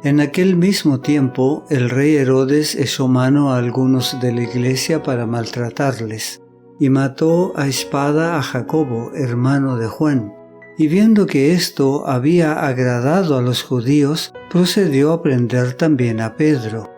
En aquel mismo tiempo, el rey Herodes echó mano a algunos de la iglesia para maltratarles, y mató a espada a Jacobo, hermano de Juan. Y viendo que esto había agradado a los judíos, procedió a prender también a Pedro.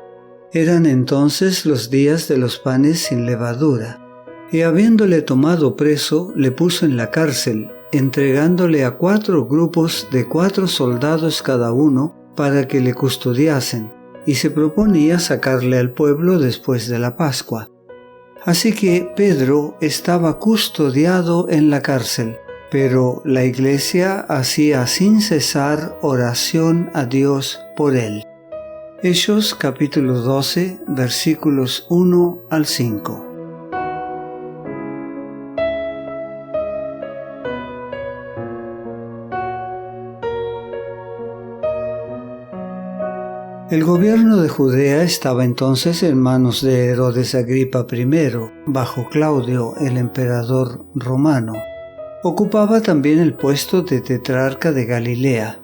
Eran entonces los días de los panes sin levadura. Y habiéndole tomado preso, le puso en la cárcel, entregándole a 4 grupos de 4 soldados cada uno, para que le custodiasen, y se proponía sacarle al pueblo después de la Pascua. Así que Pedro estaba custodiado en la cárcel, pero la iglesia hacía sin cesar oración a Dios por él. Hechos capítulo 12, versículos 1 al 5. El gobierno de Judea estaba entonces en manos de Herodes Agripa I, bajo Claudio, el emperador romano. Ocupaba también el puesto de tetrarca de Galilea.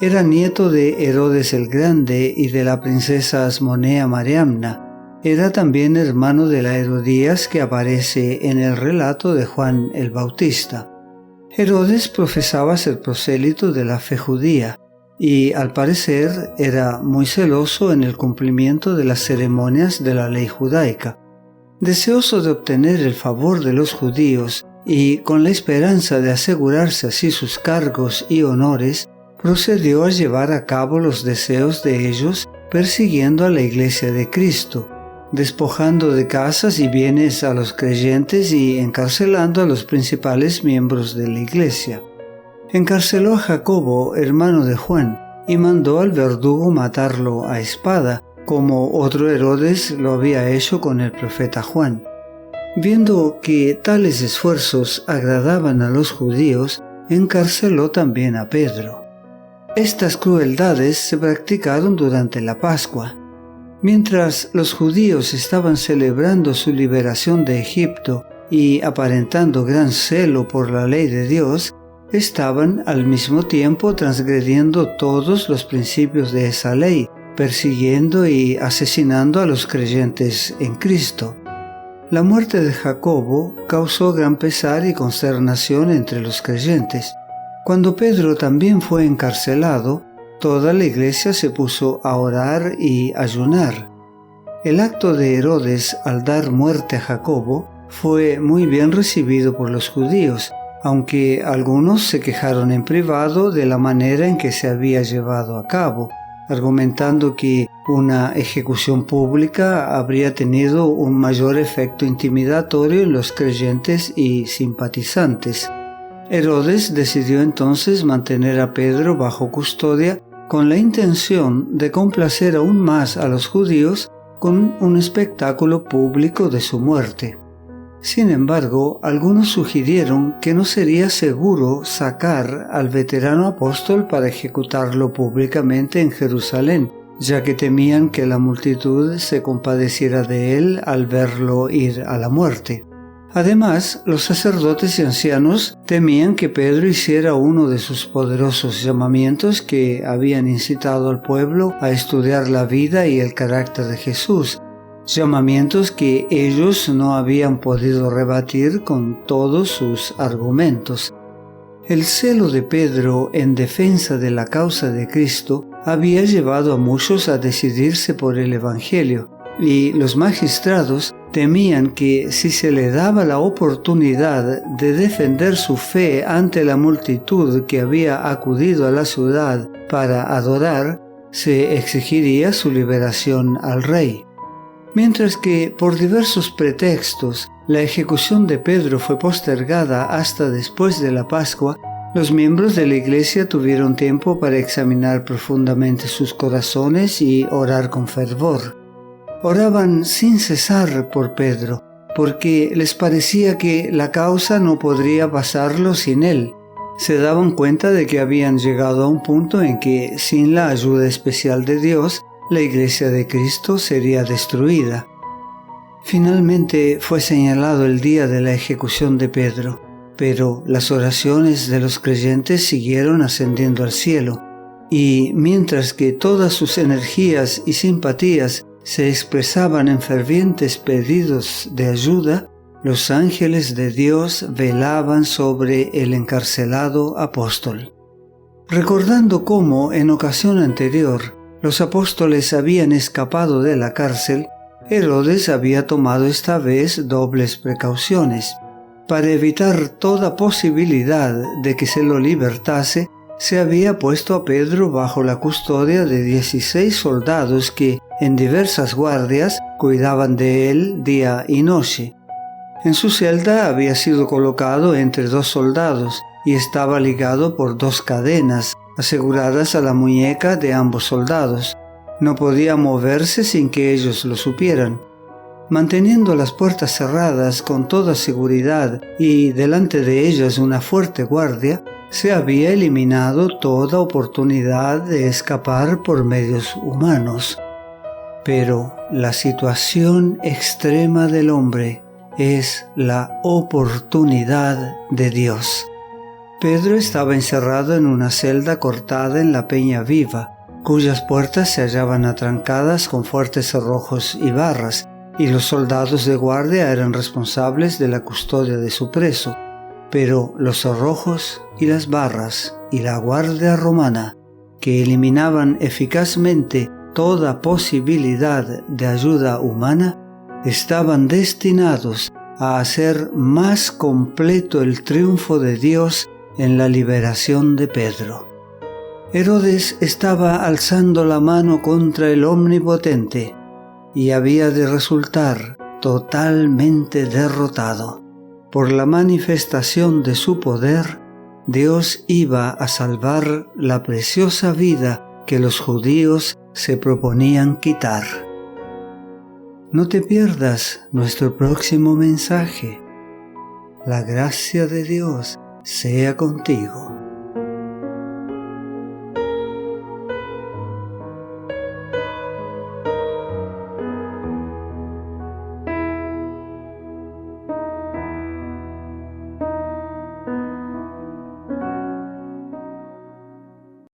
Era nieto de Herodes el Grande y de la princesa Asmonea Mariamna. Era también hermano de la Herodías que aparece en el relato de Juan el Bautista. Herodes profesaba ser prosélito de la fe judía, y al parecer era muy celoso en el cumplimiento de las ceremonias de la ley judaica. Deseoso de obtener el favor de los judíos y con la esperanza de asegurarse así sus cargos y honores, procedió a llevar a cabo los deseos de ellos persiguiendo a la iglesia de Cristo, despojando de casas y bienes a los creyentes y encarcelando a los principales miembros de la iglesia. Encarceló a Jacobo, hermano de Juan, y mandó al verdugo matarlo a espada, como otro Herodes lo había hecho con el profeta Juan. Viendo que tales esfuerzos agradaban a los judíos, encarceló también a Pedro. Estas crueldades se practicaron durante la Pascua. Mientras los judíos estaban celebrando su liberación de Egipto y aparentando gran celo por la ley de Dios, estaban al mismo tiempo transgrediendo todos los principios de esa ley, persiguiendo y asesinando a los creyentes en Cristo. La muerte de Jacobo causó gran pesar y consternación entre los creyentes. Cuando Pedro también fue encarcelado, toda la iglesia se puso a orar y ayunar. El acto de Herodes al dar muerte a Jacobo fue muy bien recibido por los judíos, aunque algunos se quejaron en privado de la manera en que se había llevado a cabo, argumentando que una ejecución pública habría tenido un mayor efecto intimidatorio en los creyentes y simpatizantes. Herodes decidió entonces mantener a Pedro bajo custodia con la intención de complacer aún más a los judíos con un espectáculo público de su muerte. Sin embargo, algunos sugirieron que no sería seguro sacar al veterano apóstol para ejecutarlo públicamente en Jerusalén, ya que temían que la multitud se compadeciera de él al verlo ir a la muerte. Además, los sacerdotes y ancianos temían que Pedro hiciera uno de sus poderosos llamamientos que habían incitado al pueblo a estudiar la vida y el carácter de Jesús, llamamientos que ellos no habían podido rebatir con todos sus argumentos. El celo de Pedro en defensa de la causa de Cristo había llevado a muchos a decidirse por el Evangelio, y los magistrados temían que si se le daba la oportunidad de defender su fe ante la multitud que había acudido a la ciudad para adorar, se exigiría su liberación al rey. Mientras que, por diversos pretextos, la ejecución de Pedro fue postergada hasta después de la Pascua, los miembros de la iglesia tuvieron tiempo para examinar profundamente sus corazones y orar con fervor. Oraban sin cesar por Pedro, porque les parecía que la causa no podría pasarlo sin él. Se daban cuenta de que habían llegado a un punto en que, sin la ayuda especial de Dios, la iglesia de Cristo sería destruida. Finalmente fue señalado el día de la ejecución de Pedro, pero las oraciones de los creyentes siguieron ascendiendo al cielo. y mientras que todas sus energías y simpatías se expresaban en fervientes pedidos de ayuda, los ángeles de Dios velaban sobre el encarcelado apóstol. Recordando cómo, en ocasión anterior, los apóstoles habían escapado de la cárcel, Herodes había tomado esta vez dobles precauciones. Para evitar toda posibilidad de que se lo libertase, se había puesto a Pedro bajo la custodia de 16 soldados que, en diversas guardias, cuidaban de él día y noche. En su celda había sido colocado entre 2 soldados y estaba ligado por 2 cadenas, aseguradas a la muñeca de ambos soldados. No podía moverse sin que ellos lo supieran. Manteniendo las puertas cerradas con toda seguridad y delante de ellas una fuerte guardia, se había eliminado toda oportunidad de escapar por medios humanos. Pero la situación extrema del hombre es la oportunidad de Dios. Pedro estaba encerrado en una celda cortada en la peña viva, cuyas puertas se hallaban atrancadas con fuertes cerrojos y barras, y los soldados de guardia eran responsables de la custodia de su preso. Pero los cerrojos y las barras y la guardia romana, que eliminaban eficazmente toda posibilidad de ayuda humana, estaban destinados a hacer más completo el triunfo de Dios en la liberación de Pedro. Herodes estaba alzando la mano contra el Omnipotente y había de resultar totalmente derrotado. Por la manifestación de su poder, Dios iba a salvar la preciosa vida que los judíos se proponían quitar. No te pierdas nuestro próximo mensaje. La gracia de Dios sea contigo.